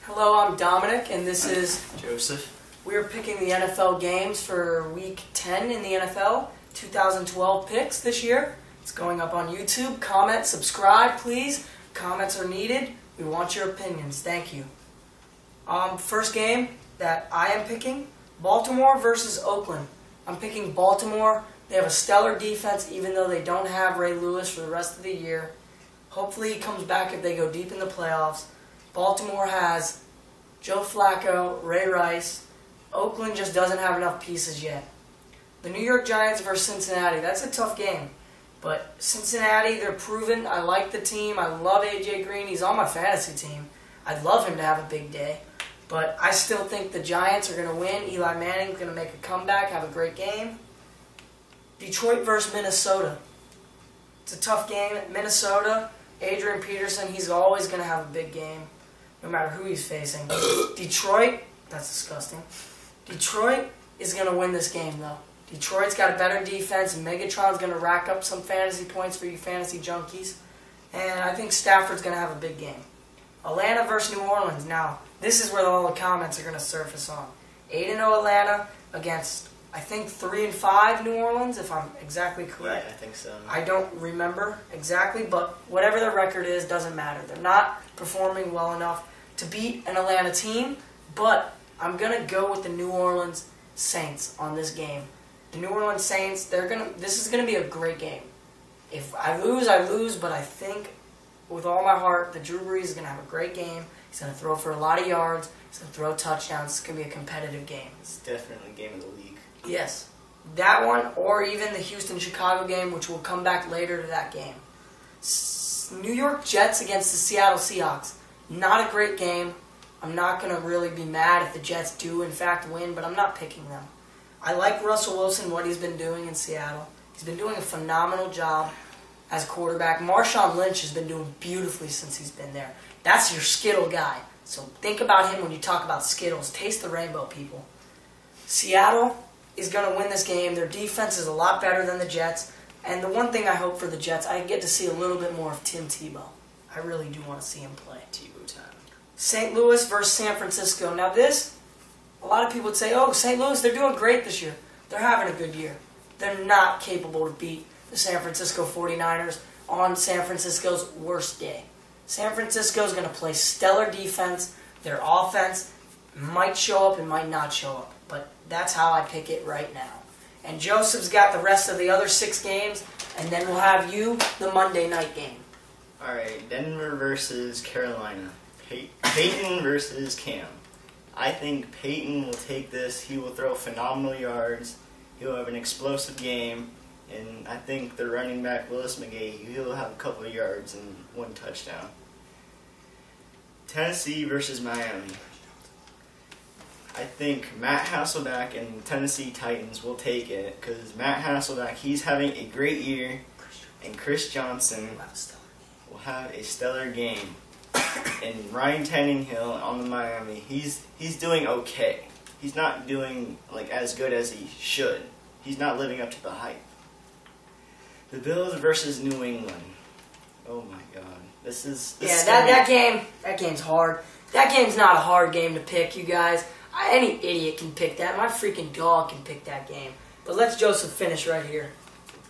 Hello, I'm Dominic, and this is Joseph. We're picking the NFL games for Week 10 in the NFL, 2012 picks this year. It's going up on YouTube. Comment, subscribe, please. Comments are needed. We want your opinions. Thank you. First game that I am picking, Baltimore versus Oakland. I'm picking Baltimore. They have a stellar defense, even though they don't have Ray Lewis for the rest of the year. Hopefully he comes back if they go deep in the playoffs. Baltimore has Joe Flacco, Ray Rice. Oakland just doesn't have enough pieces yet. The New York Giants versus Cincinnati. That's a tough game. But Cincinnati, they're proven. I like the team. I love A.J. Green. He's on my fantasy team. I'd love him to have a big day. But I still think the Giants are going to win. Eli Manning's going to make a comeback, have a great game. Detroit versus Minnesota. It's a tough game. Minnesota, Adrian Peterson, he's always going to have a big game, no matter who he's facing. Detroit, that's disgusting. Detroit is going to win this game, though. Detroit's got a better defense. Megatron's going to rack up some fantasy points for you fantasy junkies. And I think Stafford's going to have a big game. Atlanta versus New Orleans. Now, this is where all the comments are going to surface on. 8-0 Atlanta against, I think, 3-5 New Orleans, if I'm exactly correct. Yeah, I think so. I don't remember exactly, but whatever their record is, doesn't matter. They're not performing well enough to beat an Atlanta team, but I'm going to go with the New Orleans Saints on this game. The New Orleans Saints, this is going to be a great game. If I lose, but I think with all my heart that Drew Brees is going to have a great game. He's going to throw for a lot of yards. He's going to throw touchdowns. It's going to be a competitive game. It's definitely a game of the league. Yes. That one, or even the Houston-Chicago game, which will come back later to that game. New York Jets against the Seattle Seahawks. Not a great game. I'm not going to really be mad if the Jets do, in fact, win, but I'm not picking them. I like Russell Wilson, what he's been doing in Seattle. He's been doing a phenomenal job as a quarterback. Marshawn Lynch has been doing beautifully since he's been there. That's your Skittle guy. So think about him when you talk about Skittles. Taste the rainbow, people. Seattle is going to win this game. Their defense is a lot better than the Jets. And the one thing I hope for the Jets, I get to see a little bit more of Tim Tebow. I really do want to see him play. Tebow time. St. Louis versus San Francisco. Now this, a lot of people would say, oh, St. Louis, they're doing great this year. They're having a good year. They're not capable to beat the San Francisco 49ers on San Francisco's worst day. San Francisco's going to play stellar defense. Their offense might show up and might not show up. But that's how I pick it right now. And Joseph's got the rest of the other 6 games, and then we'll have you the Monday night game. All right, Denver versus Carolina. Peyton versus Cam. I think Peyton will take this. He will throw phenomenal yards. He'll have an explosive game. And I think the running back, Willis McGahee, he'll have a couple of yards and 1 touchdown. Tennessee versus Miami. I think Matt Hasselbeck and the Tennessee Titans will take it because Matt Hasselbeck, he's having a great year, and Chris Johnson will have a stellar game. And Ryan Tannehill on the Miami, he's doing okay. He's not doing as good as he should. He's not living up to the hype. The Bills versus New England. Oh my God, that game's hard. That game's not a hard game to pick, you guys. Any idiot can pick that. My freaking dog can pick that game. But let's Joseph finish right here.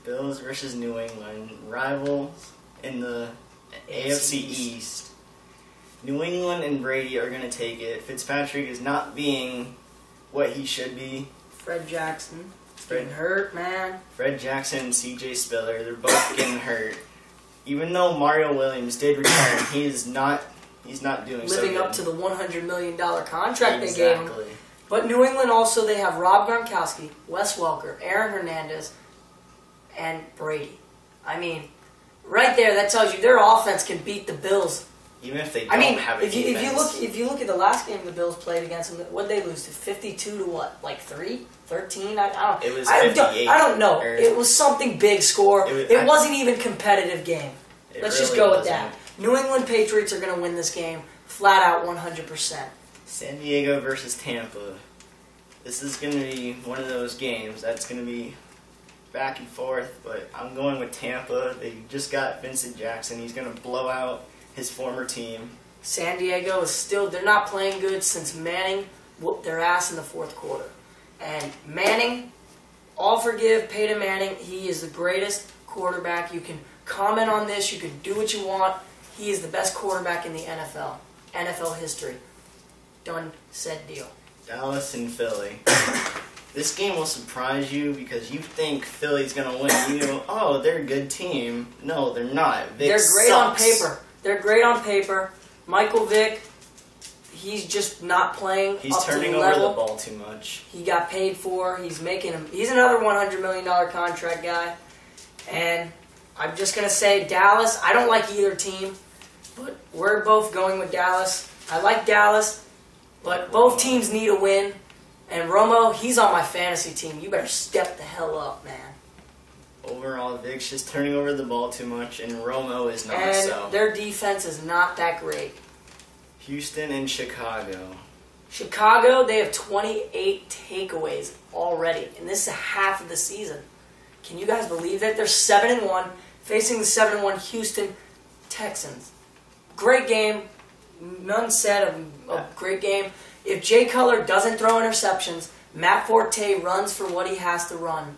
Bills versus New England, rivals in the AFC East. New England and Brady are going to take it. Fitzpatrick is not being what he should be. Fred Jackson. Getting hurt, man. Fred Jackson and C.J. Spiller, they're both getting hurt. Even though Mario Williams did return, he's not doing so good. Living up to the $100 million contract they gave him. But New England also, they have Rob Gronkowski, Wes Welker, Aaron Hernandez, and Brady. I mean, right there, that tells you their offense can beat the Bills. Even if they don't have a defense. If you look at the last game the Bills played against them, what did they lose to? 52 to what? 3? 13? I don't know. It was 58. I don't know. It was something big score. It wasn't even a competitive game. Let's just go with that. New England Patriots are going to win this game flat out 100%. San Diego versus Tampa. This is going to be one of those games that's going to be back and forth, but I'm going with Tampa. They just got Vincent Jackson. He's going to blow out his former team. San Diego is still, they're not playing good since Manning whooped their ass in the fourth quarter. And Manning, all forgive Peyton Manning. He is the greatest quarterback. You can comment on this. You can do what you want. He is the best quarterback in the NFL. NFL history. Done, said, deal. Dallas and Philly. This game will surprise you because you think Philly's going to win. You go, oh, they're a good team. No, they're not. Vic They're great sucks. on paper. They're great on paper. Michael Vick, he's just not playing He's up turning to the over level the ball too much. he got paid for. He's making him. He's another $100 million contract guy. And I'm just going to say Dallas. I don't like either team, but we're both going with Dallas. I like Dallas, but both teams need a win. And Romo, he's on my fantasy team. You better step the hell up, man. Overall, Vic's just turning over the ball too much, and Romo is not And so. their defense is not that great. Houston and Chicago. Chicago, they have 28 takeaways already, and this is half of the season. Can you guys believe that? They're 7-1, facing the 7-1 Houston Texans. Great game. None said of a great game. If Jay Cutler doesn't throw interceptions, Matt Forte runs for what he has to run,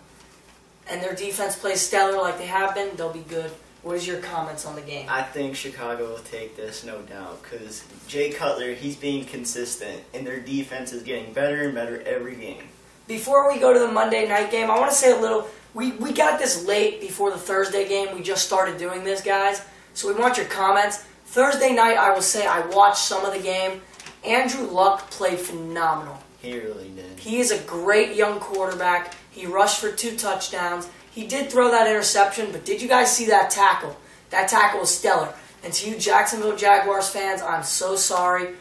and their defense plays stellar like they have been, they'll be good. What is your comments on the game? I think Chicago will take this, no doubt, because Jay Cutler, he's being consistent, and their defense is getting better and better every game. Before we go to the Monday night game, I want to say a little. We got this late before the Thursday game. We just started doing this, guys. So we want your comments. Thursday night, I will say I watched some of the game. Andrew Luck played phenomenal. He really did. He is a great young quarterback. He rushed for 2 touchdowns. He did throw that interception, but did you guys see that tackle? That tackle was stellar. And to you Jacksonville Jaguars fans, I'm so sorry.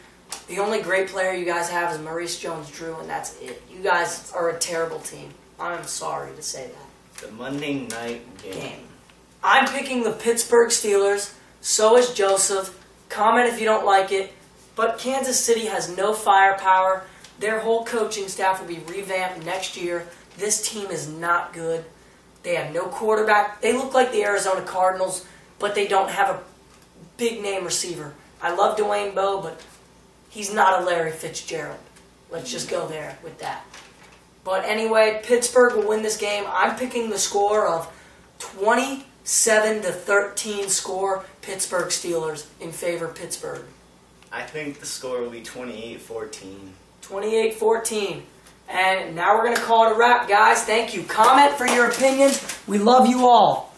The only great player you guys have is Maurice Jones-Drew, and that's it. You guys are a terrible team. I'm sorry to say that. The Monday night game. I'm picking the Pittsburgh Steelers. So is Joseph. Comment if you don't like it. But Kansas City has no firepower. Their whole coaching staff will be revamped next year. This team is not good. They have no quarterback. They look like the Arizona Cardinals, but they don't have a big-name receiver. I love Dwayne Bowe, but he's not a Larry Fitzgerald. Let's just go there with that. But anyway, Pittsburgh will win this game. I'm picking the score of 27-13 score Pittsburgh Steelers in favor of Pittsburgh. I think the score will be 28-14. 28-14. And now we're going to call it a wrap, guys. Thank you. Comment for your opinions. We love you all.